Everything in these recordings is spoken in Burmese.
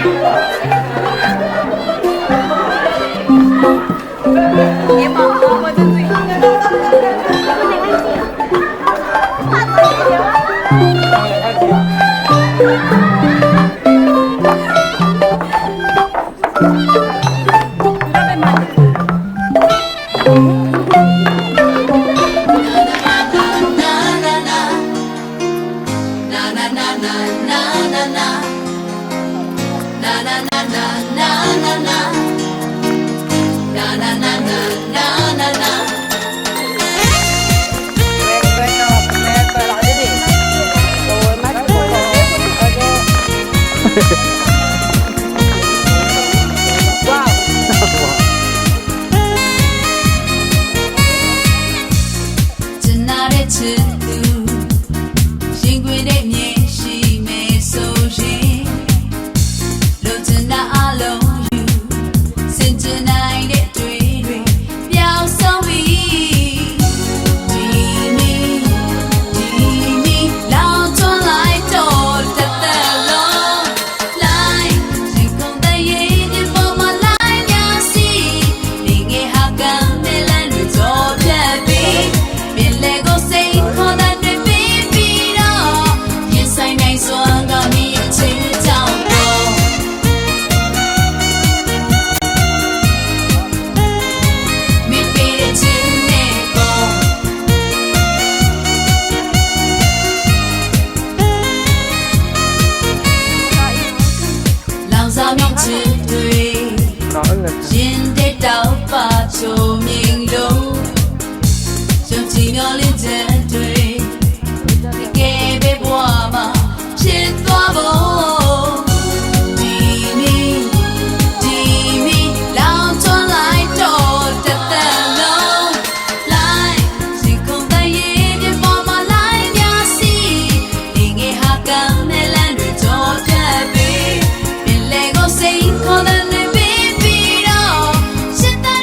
你妈妈我的嘴。Say, call them baby, no. Shit, that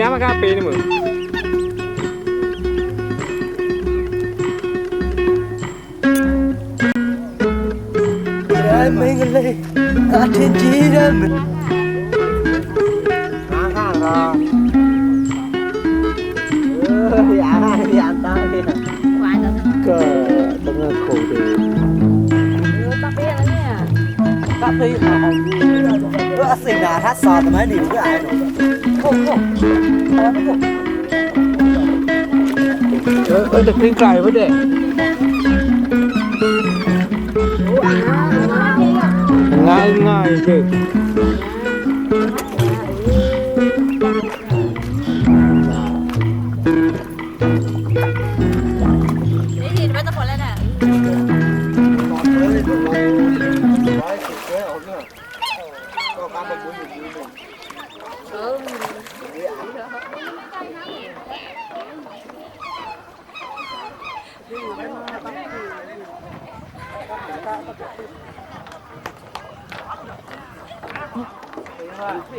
แกมากล้าปีนี่มึงไม่กันเลยอาทิตย์จีนมันข้างๆรออย่าตายเนี่ยก็ต้องเงินโคดีตาเปี้ยแล้วเนี่ยตาเปี้ยก็สิ่งน่าทัดสอนทำไมหนิก็ไอ้หนูโอ้โหจะคลิ้งไก่ไว้เด็กง่ายๆสิ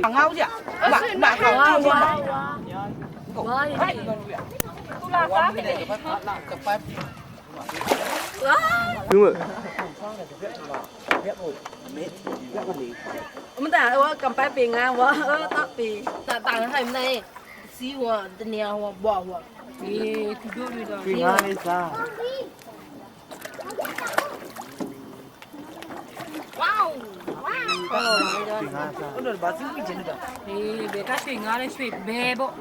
hàng ngao chứ bạn hàng ngao chứ đúng rồi mình ta cầm bài tiền à vợ tao tiền ta tặngให้มันđây xíu à tên nhà hoặc bỏ hoặc đi thì đưa đi rồi Phi Nga đi sao wow 오늘 맛있게 지내자 thì về các chuyện ngon lên chuyện bê bộ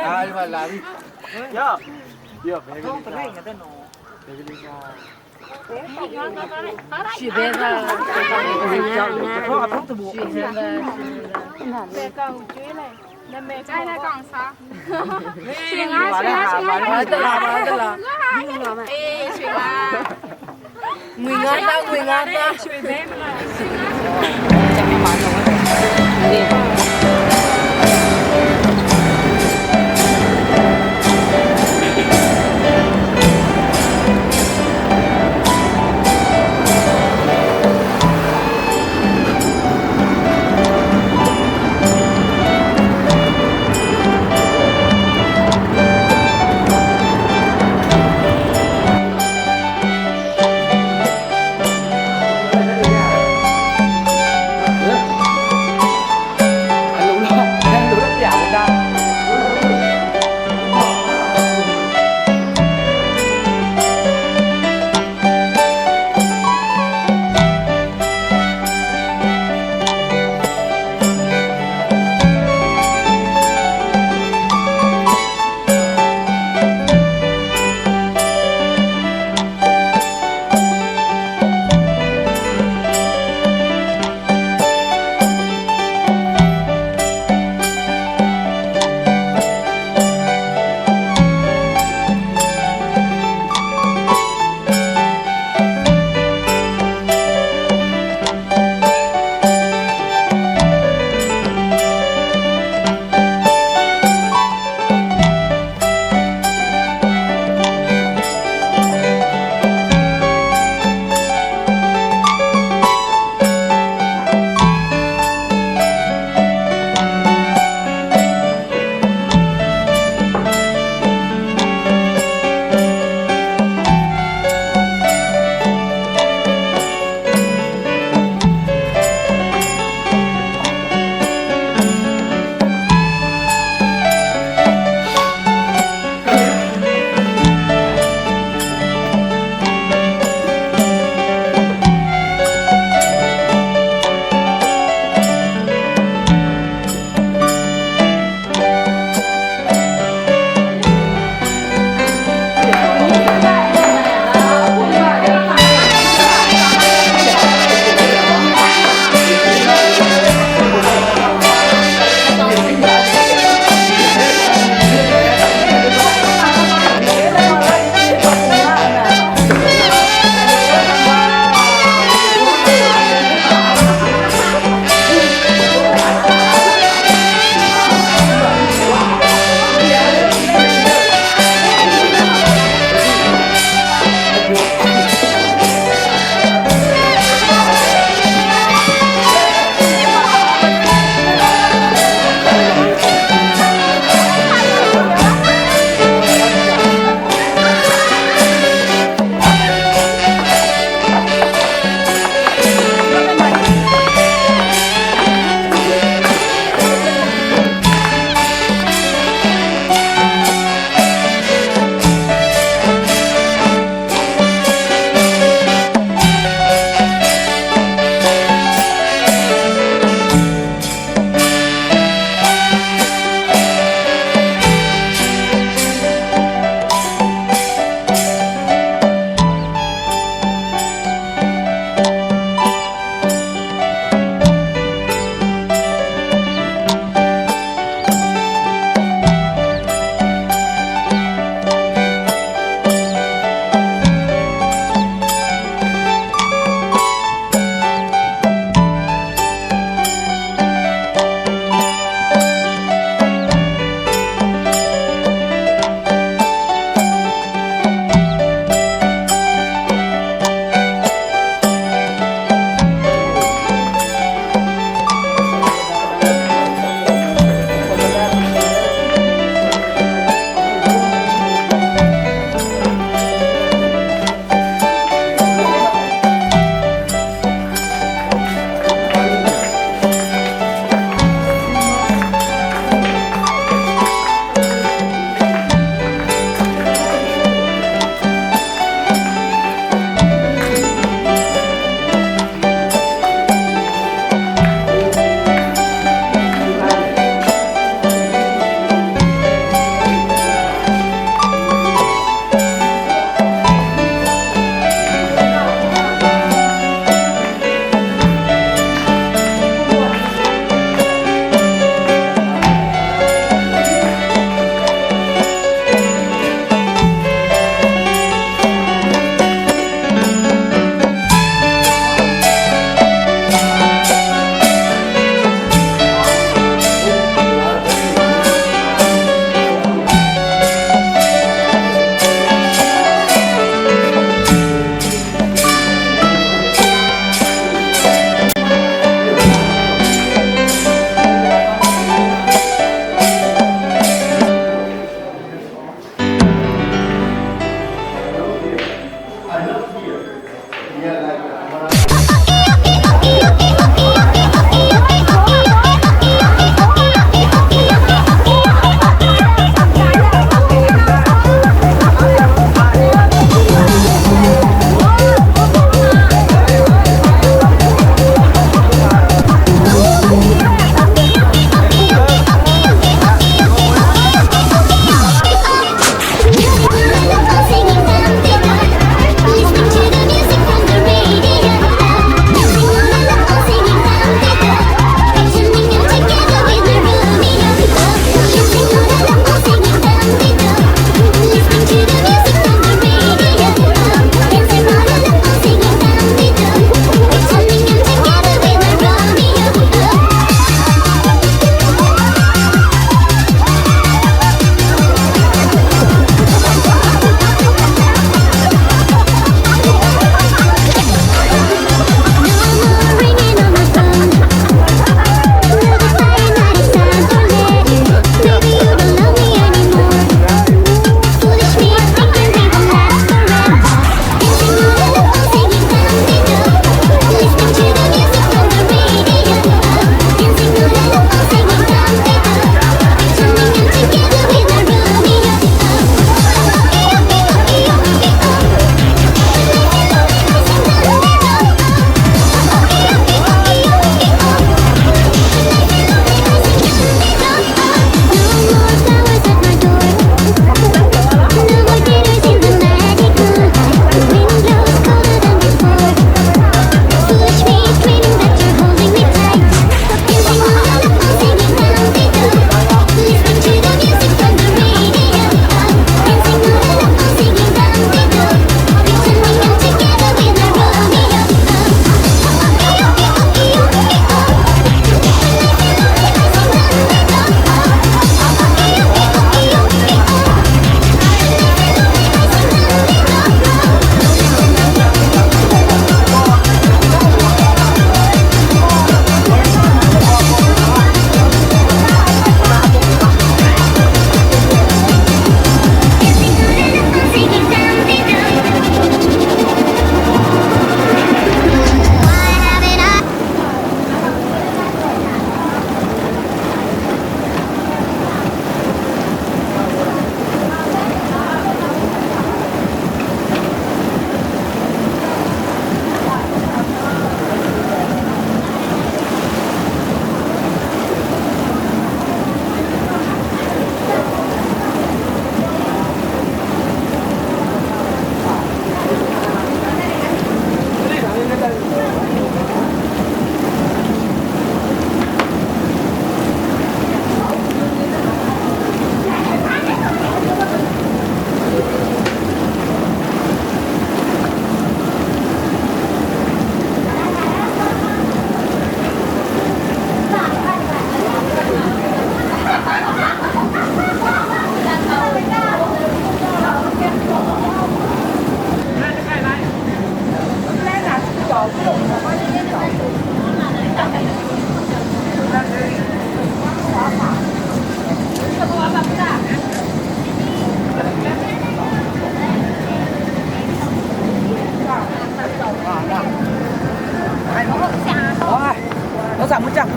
ai mà làm đi 야 chưa về 형 그래 이게 너 chuyện bê ra 형 앞으로도 뭐 chuyện ra mẹ còn chuối này là mẹ cái này còn sao chuyện á nói từ là ê chuyện à người ngon ta chuyện bé mà là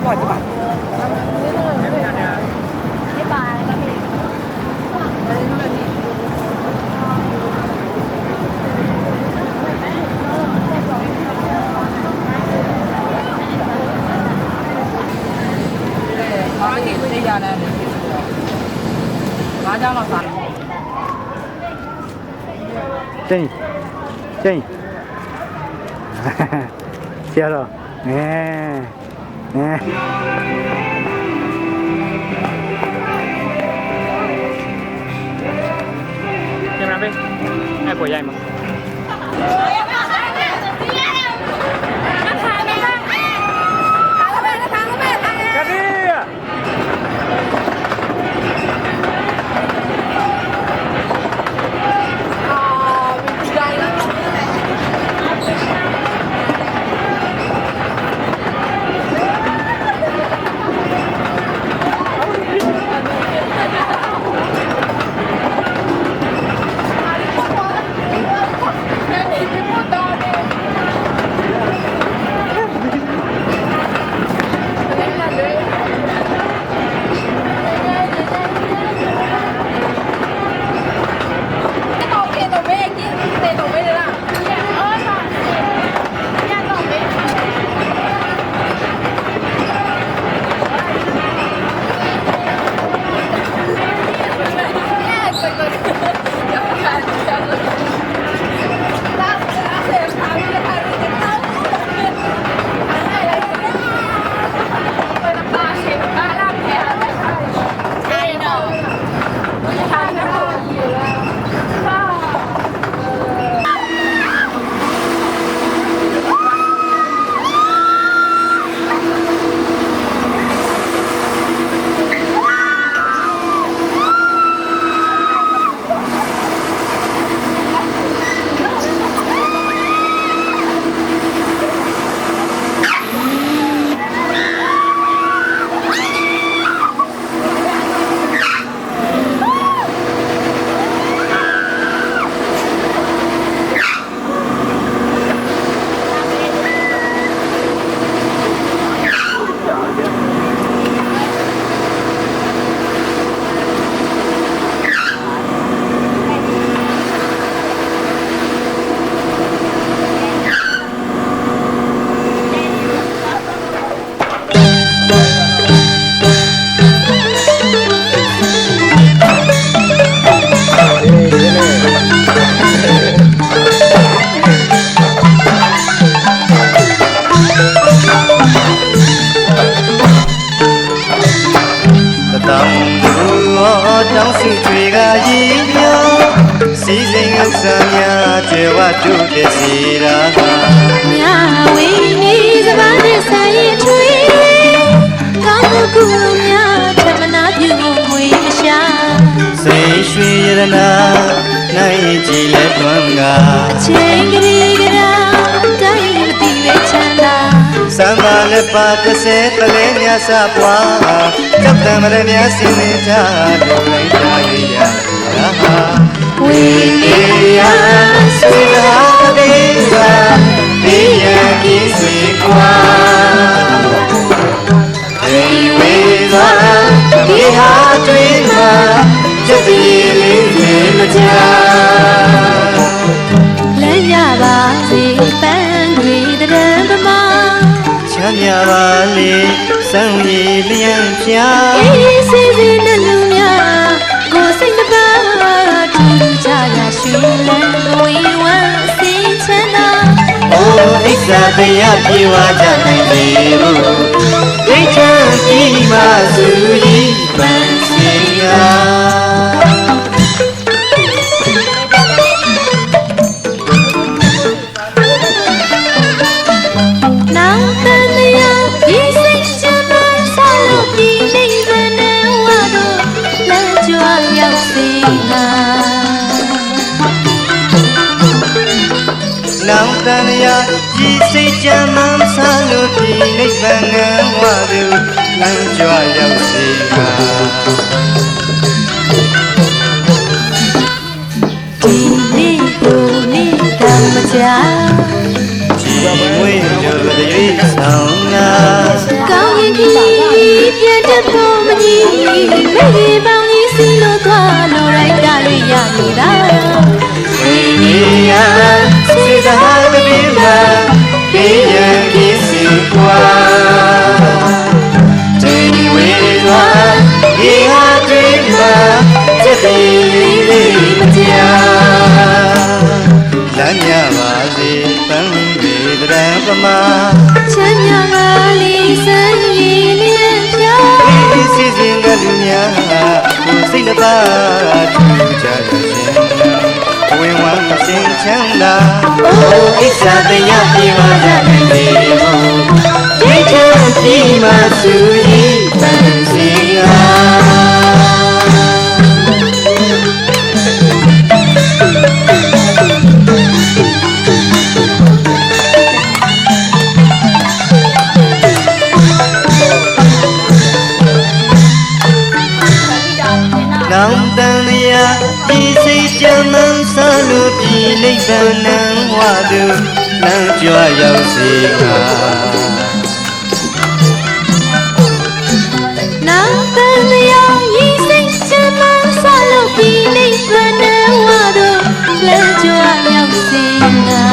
qua chứ bạn. Chênh chênh chia rồi nè nè Xem nào đi. Ai của dây mà. Cái đi. Sa qua chấp tâm lên nhớ xin cha điều lấy cha đi ya we ya suy ra đi ra đi ya kí suy qua we ra đi ha truy ma cho đi lên mà cha lên nhà bà gì bên người ta đến mà nhà bà li sang yi liang pia si si na lu ya go sing the ba tu cha ya shui lan we wa si chana oh isa te ya pi wa cha nai ni ru dei cha ki ma su yi ban si ya Tanya ji se jamam salu di nei bangan wa du lan jwa yau si ka di ni du ni kam cha ji mui jo de yi sao nga cao yin ပြန်တဲ့ဖို့မကြီးမိကြီးပေါင်းကြီးစီလို့သွားလို့လိုက်တာတွေရနေတာဝိညာဉ်စေသာမပြေပါပြေရကြီးစီကွာဒီဝေဝါဒီဟာတွေမှာချက်ပြီးလေးမကြားလမ်းမြပါစေပန်းတွေတရံပမာချမ်းမြောင်လာလေးစံရည်လေးဖြာဒီစီစဉ်ကလူများကိုစိတ်နှပါထူကြရခြင်းဝင်ဝမ်းမစင်ချမ်းသာအိုဣစ္ဆာတရားပြေဝါကြနိုင်စေဖို့ဒီချမ်းဒီမှာသူကြီးပန်းစီရာနောင်တန်ရဒီစိတ်ကြမ်းမှန်းဆလို့ပြည်နိဗ္ဗာန်နံဝါသူလမ်းကြွရောက်စေငါနောင်တန်ရဤစိတ်ချမ်းသာဆလို့ပြီးနိဗ္ဗာန်နံဝါသူလမ်းကြွရောက်စေငါ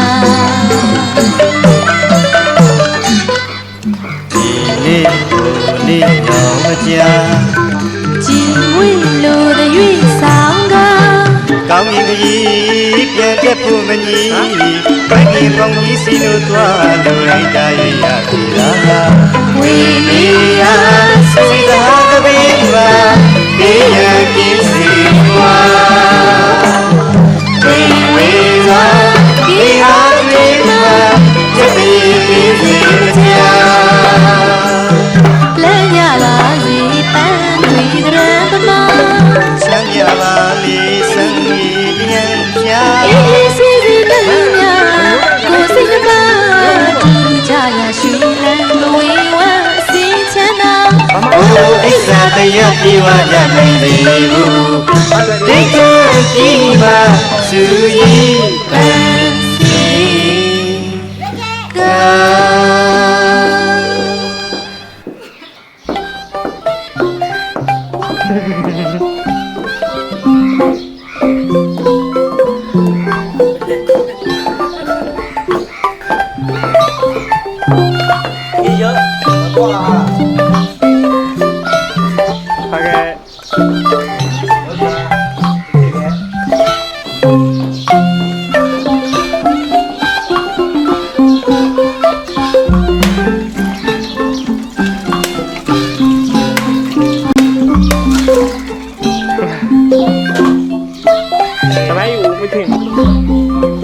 ဒီနေ့တော့မကြာကြည်ဝိလိုတဲ့ရွေးဆောင်ကကောင်းရင်ကြီးပြန်ပြတ်ဖို့မညီဘယ်ကြီးပေါင်းကြီးစီလို့သွားလို့လိုက်တာရရပြီလားဝိနိယစေသာကပိပါဒီရကိစီကွာဒီဝေသာဒီဟာတွေမှာချက်ပြီးပြီးစီချာလက်ရပါစီပန်းတွေတရံပမာချမ်းရပါလေစံကြီးပြန်ပြအေးစီစီနဲ့များကိုစိတ်ပါထူကြရရွှေလန်းကိုဝေဝါစီချမ်းသာအိုဣစ္ဆာတရားပြေဝါကြနိုင်စေဘူးဒိဋ္ဌိကြီးမှာသူကြီးပန်းစီทำไมอยู่ไม่ถึง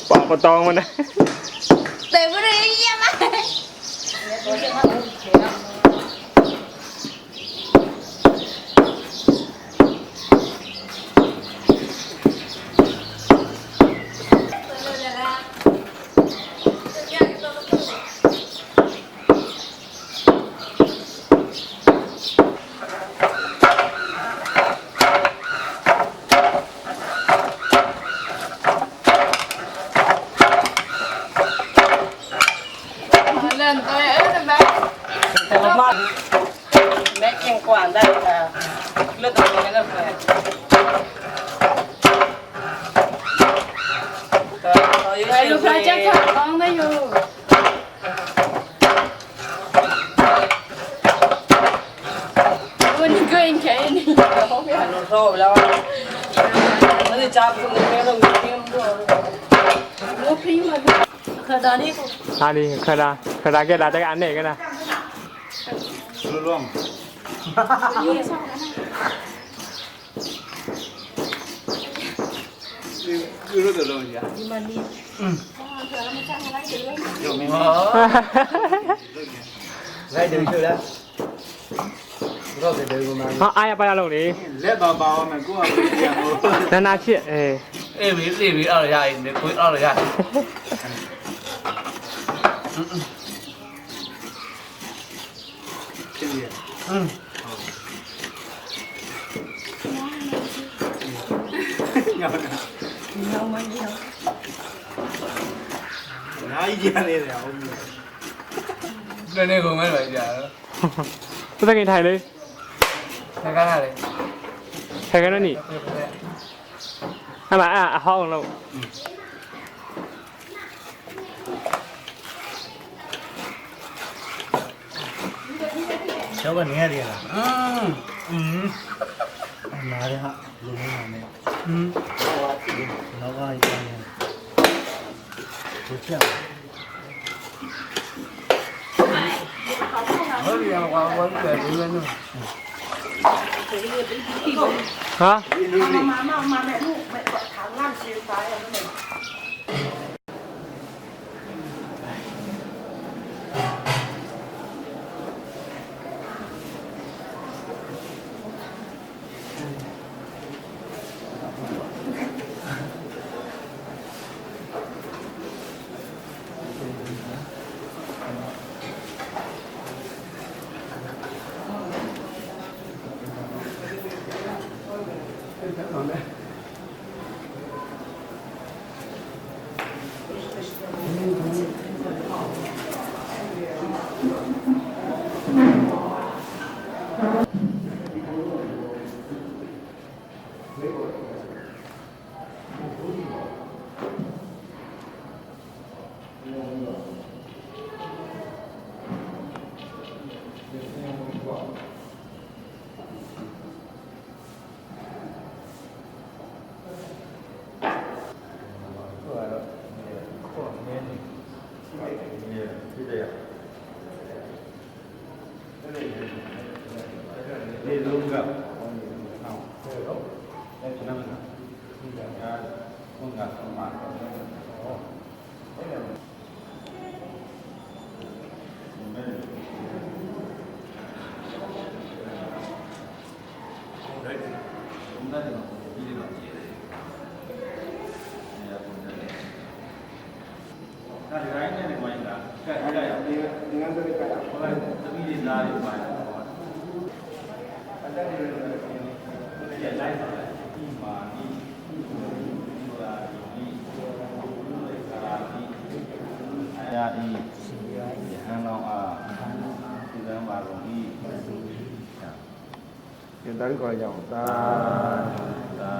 ปอกกระตองมันนะ แต่ไม่ได้ยังไง เ แม่แข่งกว่าได้ค่ะเลือกตัวนี้ก็แฟร์来路快点看，刚的哟。我你个人看你，好不要？ โซ่ไปแล้วมันจะจับคุณแม่ต้องมีเพียงด้วย 我陪我。可当你 ဟာဒီခရာကဲလာတဲ့အနေကနာ လုံး ယူလို့တော့လုံးကြီး ဒီမနီ 有明白来等去了不知道在这个吗 ဟာအားရပါရလုံးလေ လက်ပါပါအောင်ကိုကပြန်ဟို နာနာချစ်အေး အေးပြီးအောက်ရရင်ကိုအောက်ရချင်းရညောင်းညောင်းမကြီးတော့နားကြီးရတယ်အောင် နေကုန်မဲ့ပဲကြာတော့ သူတကယ်ထိုင်လေ ခက်ခါရတယ် ထိုင်ကနေအမအဟောင်းလို့ ကျောင်းကနေရတယ်လားနားရဟာလူနေနေနောက်ကရနေဘုရား ဟုတ်ပြီကွာဘာလို့လဲဒီလိုမျိုး ဟာ มาแม่ลูกแม่ถามล่างเชียร์ซ้ายอะไรเนี่ย ဒီလုံးကအောင်ဟုတ်အဲ့ဒါမှဒီကဘုံကသုံးပါဟောအဲ့ဒါဒါရိုင်းနေမှာလားကဲအဲ့ဒါရဒီငန်းတွေကဟိုလိုက်သမီးတွေလာနေမှာအဲ့ဒါတွေဒီလိုက်ပါဒီမှာဒီလာဒီကာဒီအရာဒီဟန်လောင်းအားဒီလမ်းပါကုန်ဤဒီတန်းခေါ်ကြအောင်သာသာ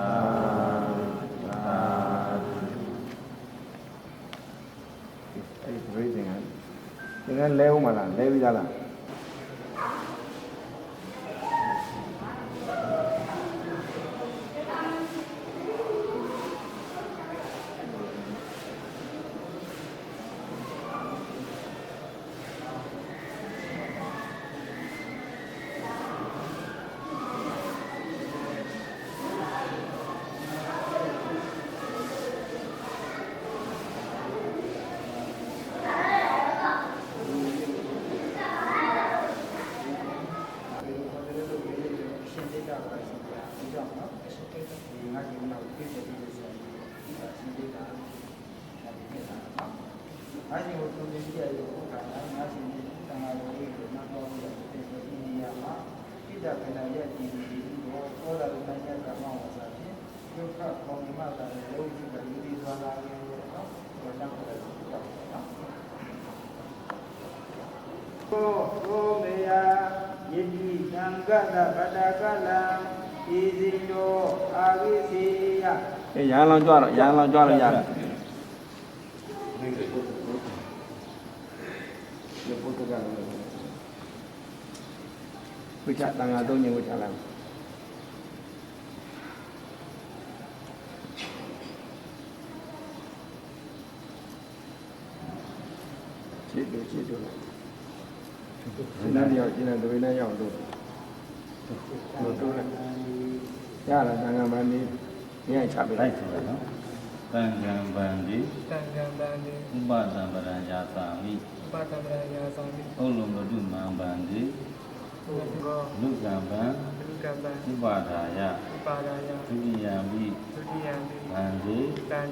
အဲ့ဒီပြေးနေတယ်ဒီကလဲဦးမလားလဲပြီးသားလားအဲဒီကိုသူမြင်ကြရတဲ့ဘုရားငါရှင်ဒီတန်ခါတော်လေးကိုနောက်တော့ပြီးတဲ့အိန္ဒိယမှာဣဒ္ဓကနာရဲ့ဒီကိုသောတာပန်ရဲ့ကမ္မဝါစာဖြင့်ဒုက္ခပေါင်းမှတာလည်းလုံးဝပြီးဒီသွားလာနေတယ်နော်ဘုရားတော်လည်းပြောတာနော်ကိုမေယာ ယတိသံဃတပတကလံဤစီတောအာဝိစီယအေးရဟန်းလောင်းကြွတော့ရဟန်းလောင်းကြွလို့ရတယ်ဒီပုဒ်ကဝိချတန်ဃာသုံးညဝိချလိုက်ခြေတို့လိုက်ဒီနေ့တယောက်ဒီနေ့ဒဝိနဲ့ရောက်တော့တို့လိုက်ရလားတန်ဃာမန်ဒီညချပေးလိုက်ဆိုတော့နော်တန်ဃာမန်ဒီဥပဒံပရံယာသာမိဩလုံမတုမံဗန္ဒီလူကံဗံဥပါဒာယဒုတိယံမိဗန္ဒီတန်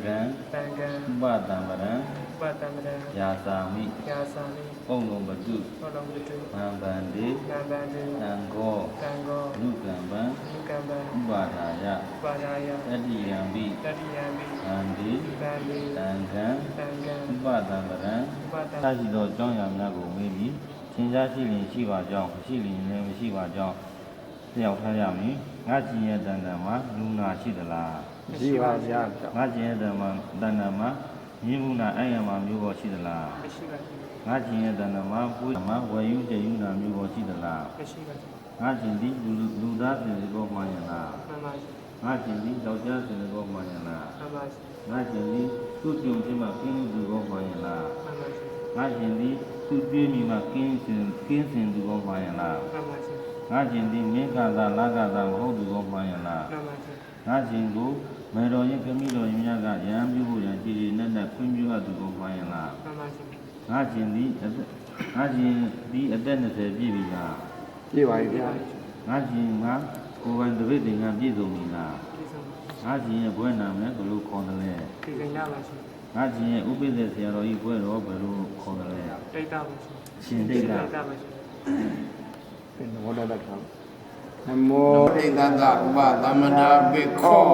ဃံဥပဒံပရံယာသာမိဩလုံမတုမံဗန္ဒီတံဃောလူကံဗံဥပါဒာယတတိယံမိဗန္ဒီတံဃံဥပဒံပရံသာရှိသောအကြောင်းအရာများကိုမေးပြီးသင်ကြားရှိလျင်ရှိပါကြောင်းမရှိလျင်လည်းမရှိပါကြောင်းသိအောင်ထားရမည်ငါကျင်ရဲ့တဏ္ဍာမှာလူနာရှိသလားမရှိပါဗျာငါကျင်ရဲ့တဏ္ဍာမှာမြေမှုနာအဲ့ရမှာမျိုးပေါ်ရှိသလားမရှိပါဘူးငါကျင်ရဲ့တဏ္ဍာမှာပွေးမှာဝယ်ယူကျယူနာမျိုးပေါ်ရှိသလားမရှိပါဘူးငါကျင်ဒီလူသားစင်ကောမှန်ရလားမှန်ပါဘူးငါကျင်ဒီယောက်ျားစင်ကောမှန်ရလားမှန်ပါဘူးငါကျင်ဒီသူ့ပြုံခြင်းမှာကင်းလူကောမှန်ရလားမှန်ပါဘူးငါကျင်ဒီသူ့ပြည့်မိမှာကင်းစင်သူကောမှန်ရလားမှန်ပါဘူးငါကျင်ဒီမင်းကသာလာကသာမဟုတ်သူကောမှန်ရလားမှန်ပါဘူးငါကျင်ကိုမေတော်ရင်ကမိတော်ရင်များကရဟန်းပြုဖို့ရန်ကြည်ကြည်နက်နက်ခွင့်ပြုအပ်သူကောမှန်ရလားမှန်ပါဘူးငါကျင်ဒီအသက်20ပြည့်ပြီလားပြည့်ပါပြီဗျာငါကျင်မှာကိုယ်ပိုင်တပည့်တင်ကပြည့်စုံပြီလားပြည့်စုံပါငါကျင်ရဲ့ဘွဲ့နာမည်ဘယ်လိုခေါ်တယ်လဲသိကြရပါရှင်ငါကျင်ရဲ့ဥပိ္ပဇေဆရာတော်ကြီးဘွဲ့တော်ဘယ်လိုခေါ်တယ်လဲတိတ်တာပါရှင်ရှင်တိတ်တာပါရှင်ပြန်တော်လာတာနမောဣဒတဥပသမန္တာပိခော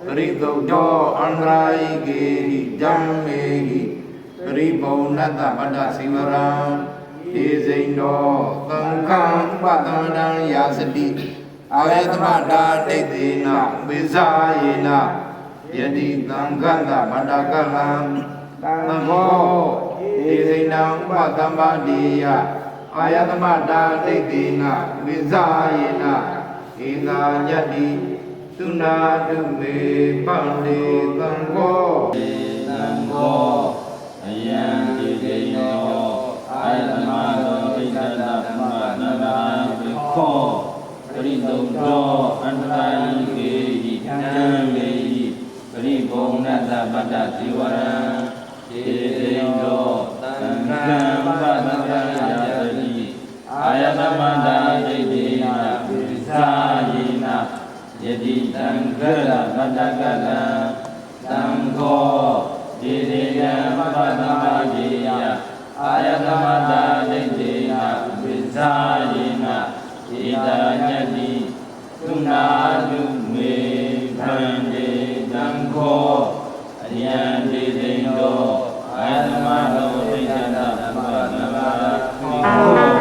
ပရိသုဒ္ဓောအန္တရာယိကေဟိဓမ္မေဟိပရိဘုံနတ္တပတ္တစိဝရံဧဇိန္ဒောသံဃံဥပသမန္တံယာစတိအာယတမတာဒိဋ္ဌိနဝိဇာယေနယတိသံဃန္တမတ္တကလံသံဃောဧဇိနံဥပသမ္ပါတိယအာယတမတာဒိဋ္ဌိနဝိဇာယေနဧသာညတ္တိသုနာတုမေပန္တိသံဃောအယံတိတေနောအာယတမတောဣဒတသမ္မာနာနာဘေခောပရိသုဒ္ဓောအန္တရာယိကေဟိဓမ္မေဟိပရိဘုံနတ္တပတ္တဇိဝရံဧဇိန္ဒောသံဃံဥပသမ္မာယာတိအာယတမတာဒိဋ္ဌိနဝိဇာယေနယတိတံဃရပတ္တကလံသံဃောဒေဒေယံပတ္တမယေယအာယတမတာဒိဋ္ဌိနဝိဇာယေနဧတာညတ္တိသုနာတုမေဗန္တိသံဃောအယံဒေဒေနောအာယတမတောဣဒတသမ္မာနာနာခော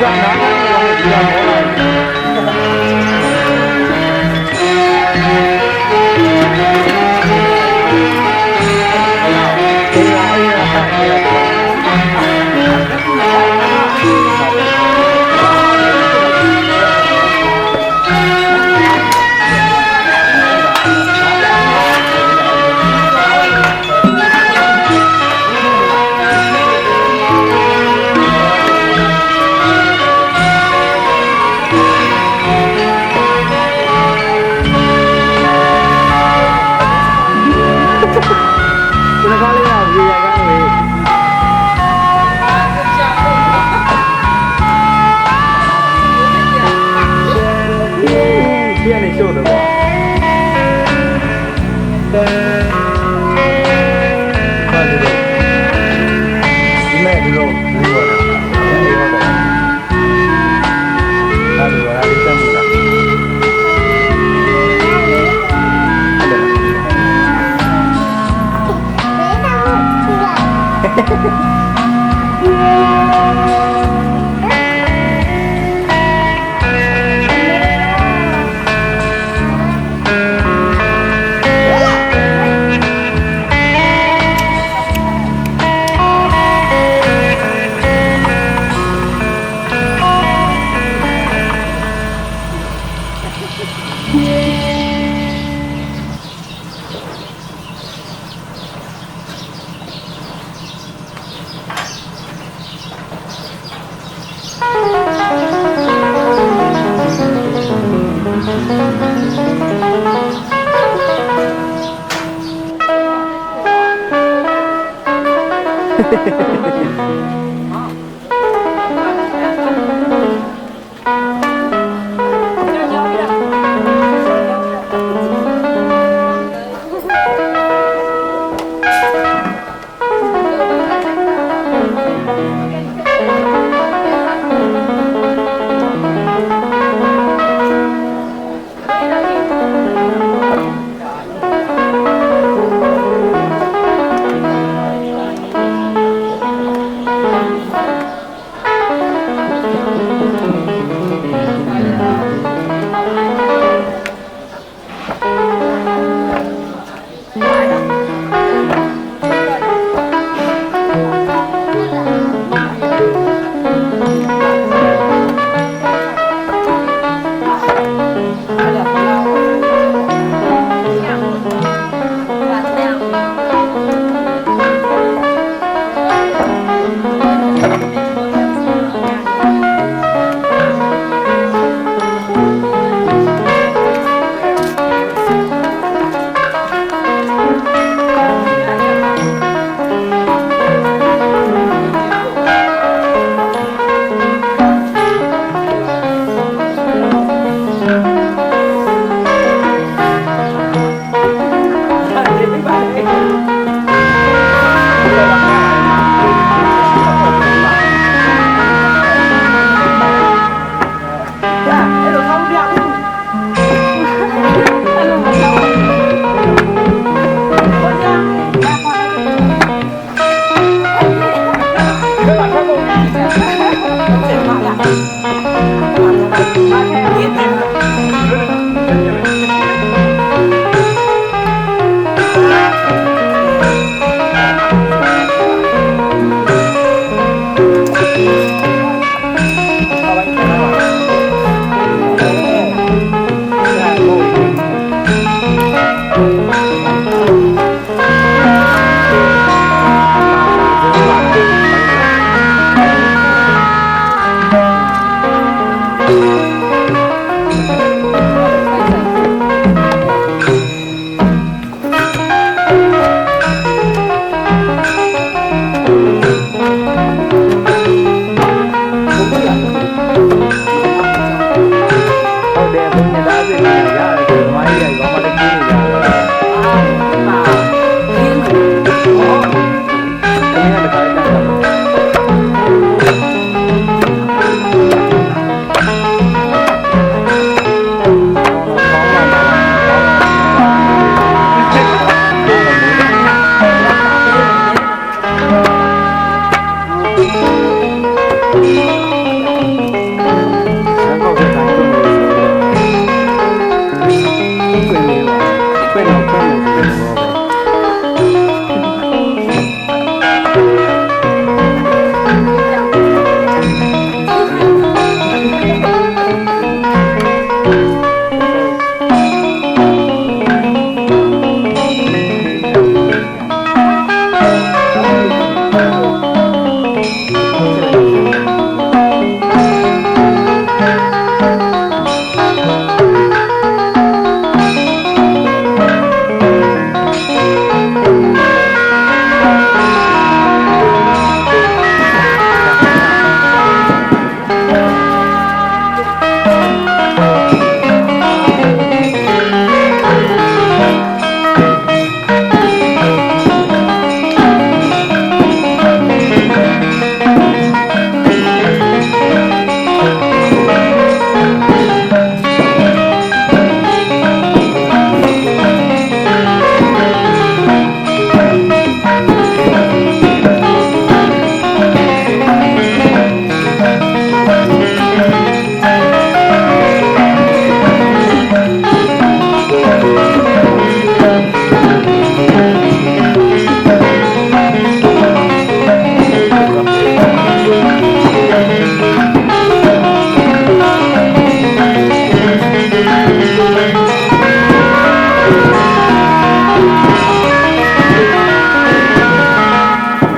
က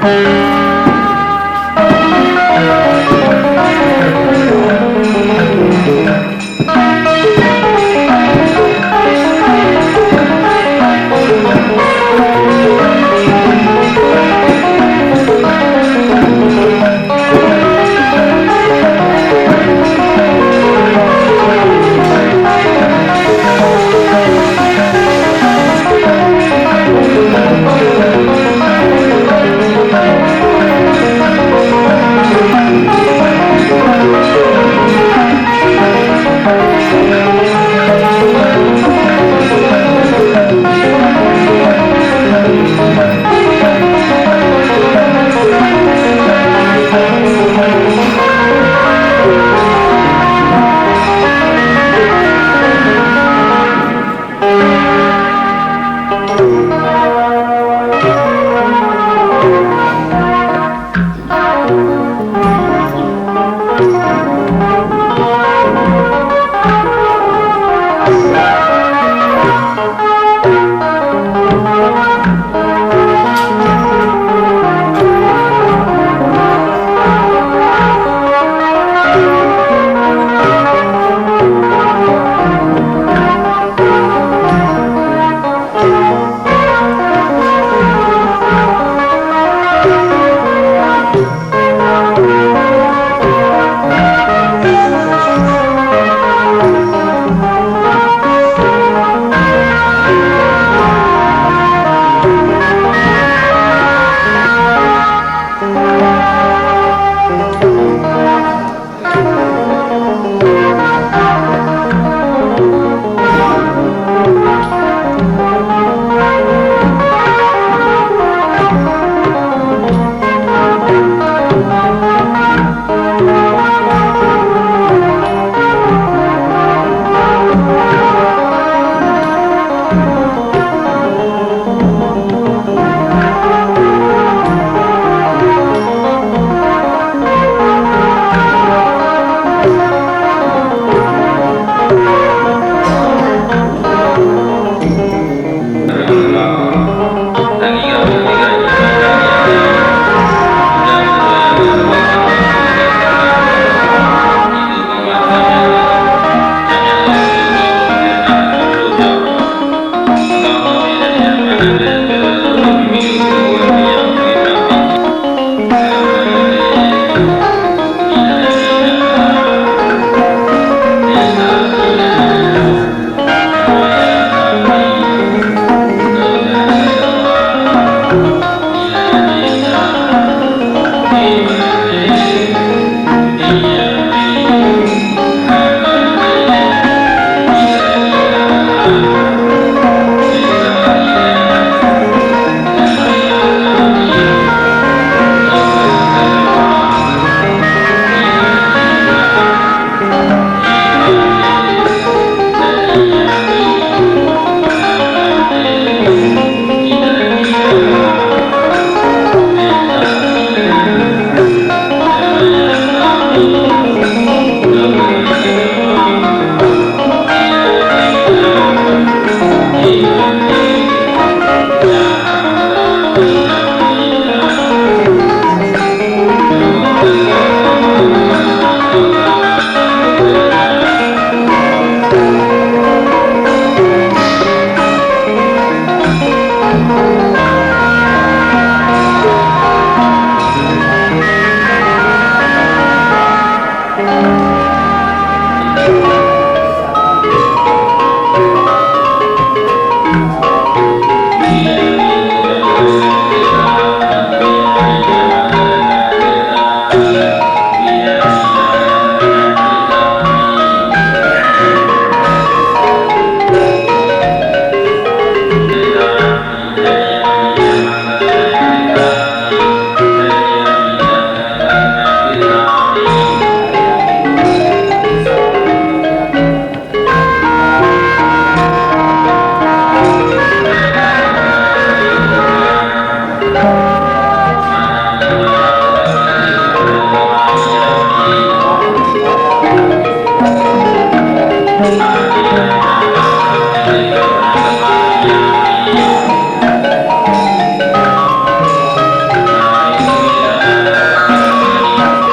Thank you.